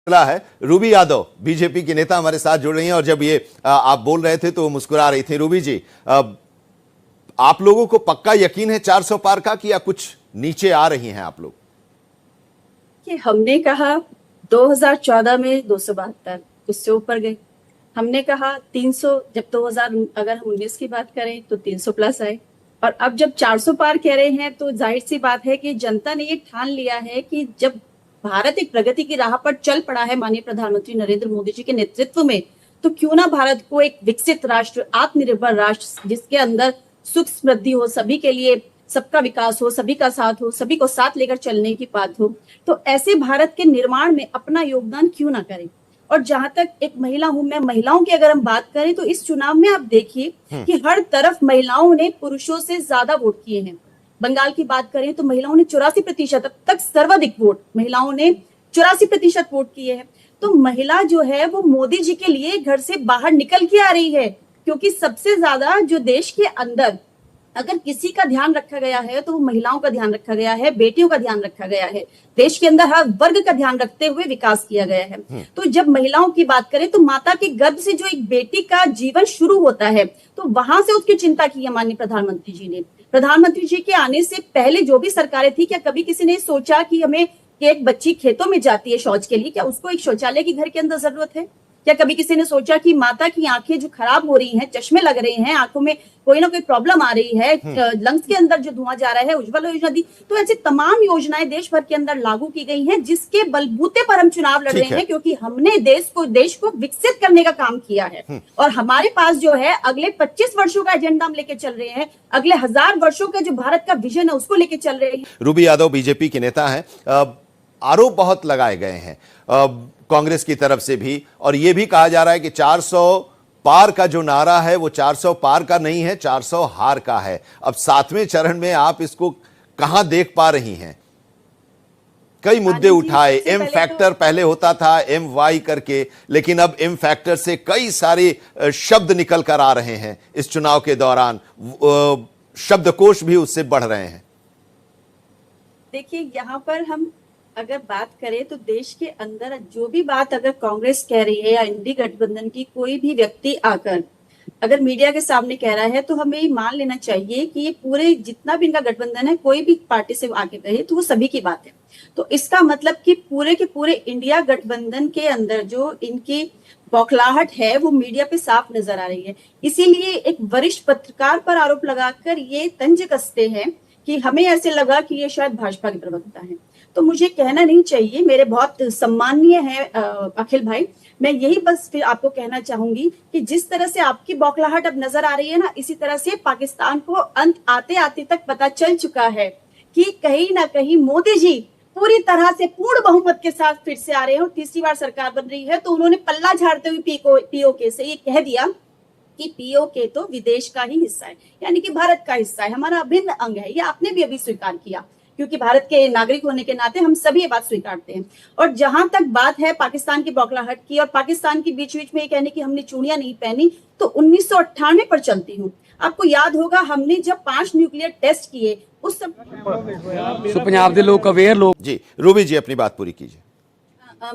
मिला है। Ruby Yadav BJP की नेता हमारे साथ जुड़ रही हैं और जब ये आप बोल रहे थे तो मुस्कुरा रही थी। रूबी जी, आप लोगों को पक्का यकीन है 400 पार का कि या कुछ नीचे आ रही हैं आप लोग? कि हमने कहा 2014 में 272, उससे ऊपर गए। हमने कहा 300, जब 2000 अगर हम 19 की बात करें तो 300 प्लस आए, और अब जब 400 पार कह रहे हैं तो जाहिर सी बात है कि जनता ने ये ठान लिया है कि जब भारत एक प्रगति की राह पर चल पड़ा है माननीय प्रधानमंत्री नरेंद्र मोदी जी के नेतृत्व में, तो क्यों ना भारत को एक विकसित राष्ट्र, आत्मनिर्भर राष्ट्र, जिसके अंदर सुख समृद्धि हो, सभी के लिए सबका विकास हो, सभी का साथ हो, सभी को साथ लेकर चलने की बात हो, तो ऐसे भारत के निर्माण में अपना योगदान क्यों ना करें। और जहां तक एक महिला हूं मैं, महिलाओं की अगर हम बात करें तो इस चुनाव में आप देखिए कि हर तरफ महिलाओं ने पुरुषों से ज्यादा वोट किए हैं। बंगाल की बात करें तो महिलाओं ने 84%, अब तक सर्वाधिक वोट महिलाओं ने 84% वोट किए हैं। तो महिला जो है वो मोदी जी के लिए घर से बाहर निकल के आ रही है, क्योंकि सबसे ज्यादा जो देश के अंदर अगर किसी का ध्यान रखा गया है तो वो महिलाओं का ध्यान रखा गया है, बेटियों का ध्यान रखा गया है। देश के अंदर हर वर्ग का ध्यान रखते हुए विकास किया गया है। तो जब महिलाओं की बात करें तो माता के गर्भ से जो एक बेटी का जीवन शुरू होता है, तो वहां से उसकी चिंता की है माननीय प्रधानमंत्री जी ने। प्रधानमंत्री जी के आने से पहले जो भी सरकारें थी, क्या कभी किसी ने सोचा कि हमें कि एक बच्ची खेतों में जाती है शौच के लिए, क्या उसको एक शौचालय की घर के अंदर जरूरत है? क्या कभी किसी ने सोचा कि माता की आंखें जो खराब हो रही हैं, चश्मे लग रहे हैं, आंखों में कोई ना कोई प्रॉब्लम आ रही है, लंग्स के अंदर जो धुआं जा रहा है, उज्ज्वला योजना दी, तो ऐसी तमाम योजनाएं देश भर के अंदर लागू की गई हैं, जिसके बलबूते पर हम चुनाव लड़ रहे हैं, क्योंकि हमने देश को विकसित करने का काम किया है। और हमारे पास जो है अगले 25 वर्षों का एजेंडा हम लेके चल रहे हैं, अगले 1000 वर्षों का जो भारत का विजन है उसको लेके चल रहे हैं। रूबी यादव बीजेपी की नेता है। आरोप बहुत लगाए गए हैं कांग्रेस की तरफ से भी, और यह भी कहा जा रहा है कि 400 पार का जो नारा है वो 400 पार का नहीं है, 400 हार का है। अब 7वें चरण में आप इसको कहां देख पा रही हैं? कई मुद्दे उठाए, एम फैक्टर पहले होता था एम वाई करके, लेकिन अब एम फैक्टर से कई सारे शब्द निकल कर आ रहे हैं इस चुनाव के दौरान, शब्दकोश भी उससे बढ़ रहे हैं। देखिए, यहाँ पर हम अगर बात करें तो देश के अंदर जो भी बात अगर कांग्रेस कह रही है या इंडी गठबंधन की कोई भी व्यक्ति आकर अगर मीडिया के सामने कह रहा है, तो हमें ये मान लेना चाहिए कि ये पूरे जितना भी इनका गठबंधन है, कोई भी पार्टी से आके कहे तो वो सभी की बात है। तो इसका मतलब कि पूरे के पूरे इंडिया गठबंधन के अंदर जो इनकी बौखलाहट है वो मीडिया पे साफ नजर आ रही है। इसीलिए एक वरिष्ठ पत्रकार पर आरोप लगाकर ये तंज कसते हैं कि हमें ऐसे लगा कि ये शायद भाजपा के प्रवक्ता हैं। तो मुझे कहना नहीं चाहिए, मेरे बहुत सम्माननीय है अखिल भाई, मैं यही बस फिर आपको कहना चाहूंगी कि जिस तरह से आपकी बौखलाहट अब नजर आ रही है ना, इसी तरह से पाकिस्तान को अंत आते आते तक पता चल चुका है कि कहीं ना कहीं मोदी जी पूरी तरह से पूर्ण बहुमत के साथ फिर से आ रहे हैं और तीसरी बार सरकार बन रही है। तो उन्होंने पल्ला झाड़ते हुए पीओके से ये कह दिया कि पीओके तो विदेश का ही हिस्सा है, यानी कि भारत का हिस्सा है, हमारा अभिन्न अंग है। ये आपने भी अभी स्वीकार किया, क्योंकि भारत के नागरिक होने के नाते हम सभी ये बात स्वीकारते हैं। और जहां तक बात है पाकिस्तान की बौखलाहट की और पाकिस्तान की बीच बीच में ये कहने की हमने चूड़ियां नहीं पहनी, तो 1998 पर चलती हूँ। आपको याद होगा हमने जब 5 न्यूक्लियर टेस्ट किए उस समय पंजाब के लोग अवेयर लोग। जी रूबी जी, अपनी बात पूरी कीजिए।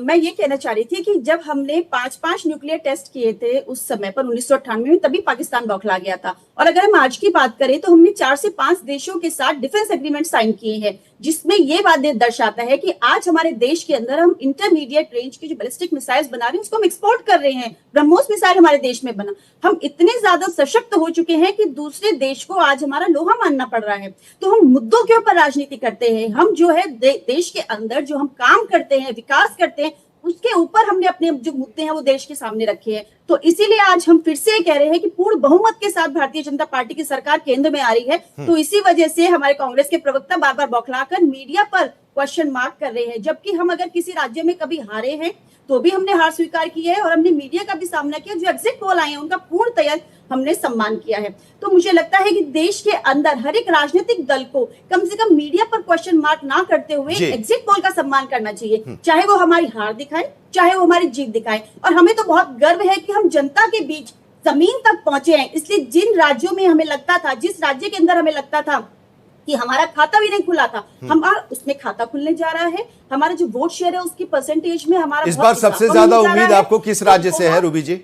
मैं ये कहना चाह रही थी कि जब हमने 5 न्यूक्लियर टेस्ट किए थे उस समय पर 1998 में, तभी पाकिस्तान बौखला गया था। और अगर हम आज की बात करें तो हमने 4 से 5 देशों के साथ डिफेंस एग्रीमेंट साइन किए हैं, जिसमें ये बात दर्शाता है कि आज हमारे देश के अंदर हम इंटरमीडिएट रेंज की जो बैलिस्टिक मिसाइल्स बना रहे हैं उसको हम एक्सपोर्ट कर रहे हैं। ब्रह्मोस मिसाइल हमारे देश में बना, हम इतने ज्यादा सशक्त हो चुके हैं कि दूसरे देश को आज हमारा लोहा मानना पड़ रहा है। तो हम मुद्दों के ऊपर राजनीति करते हैं, हम जो है देश के अंदर जो हम काम करते हैं, विकास करते हैं, उसके ऊपर हमने अपने जो मुद्दे हैं वो देश के सामने रखे हैं। तो इसीलिए आज हम फिर से कह रहे हैं कि पूर्ण बहुमत के साथ भारतीय जनता पार्टी की सरकार केंद्र में आ रही है। तो इसी वजह से हमारे कांग्रेस के प्रवक्ता बार बार बौखलाकर मीडिया पर क्वेश्चन मार्क कर रहे हैं, जबकि हम अगर किसी राज्य में कभी हारे हैं तो भी हमने हार स्वीकार की है और हमने मीडिया का भी सामना किया। जो एग्जिट पोल आए हैं उनका पूर्णतया हमने सम्मान किया है। तो मुझे लगता है कि देश के अंदर हर एक राजनीतिक दल को कम से कम मीडिया पर क्वेश्चन मार्क ना करते हुए एग्जिट पोल का सम्मान करना चाहिए, चाहे वो हमारी हार दिखाए, चाहे वो हमारी जीत दिखाए। और हमें तो बहुत गर्व है कि हम जनता के बीच जमीन तक पहुंचे हैं। इसलिए जिन राज्यों में हमें लगता था, जिस राज्य के अंदर हमें लगता था कि हमारा खाता भी नहीं खुला था, हमारा उसमें खाता खुलने जा रहा है। हमारा जो वोट शेयर है उसकी परसेंटेज में हमारा इस बार सबसे ज्यादा उम्मीद आपको किस राज्य से है रूबी जी?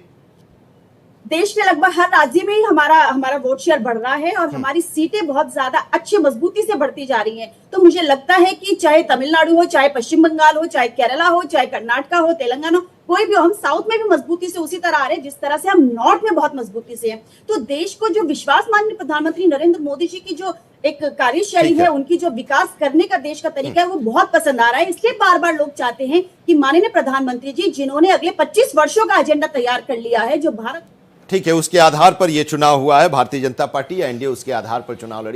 देश के लगभग हर राज्य में ही हमारा वोट शेयर बढ़ रहा है और हमारी सीटें बहुत ज्यादा अच्छी मजबूती से बढ़ती जा रही हैं। तो मुझे लगता है कि चाहे तमिलनाडु हो, चाहे पश्चिम बंगाल हो, चाहे केरला हो, चाहे कर्नाटका हो, तेलंगाना हो, कोई भी हो, हम साउथ में भी मजबूती से उसी तरह आ रहे हैं जिस तरह से हम नॉर्थ में बहुत मजबूती से हैं। तो देश को जो विश्वास माननीय प्रधानमंत्री नरेंद्र मोदी जी की जो एक कार्यशैली है, उनकी जो विकास करने का देश का तरीका है, वो बहुत पसंद आ रहा है। इसलिए बार बार लोग चाहते हैं कि माननीय प्रधानमंत्री जी, जिन्होंने अगले 25 वर्षों का एजेंडा तैयार कर लिया है, जो भारत ठीक है, उसके आधार पर यह चुनाव हुआ है। भारतीय जनता पार्टी या एनडीए उसके आधार पर चुनाव लड़ी।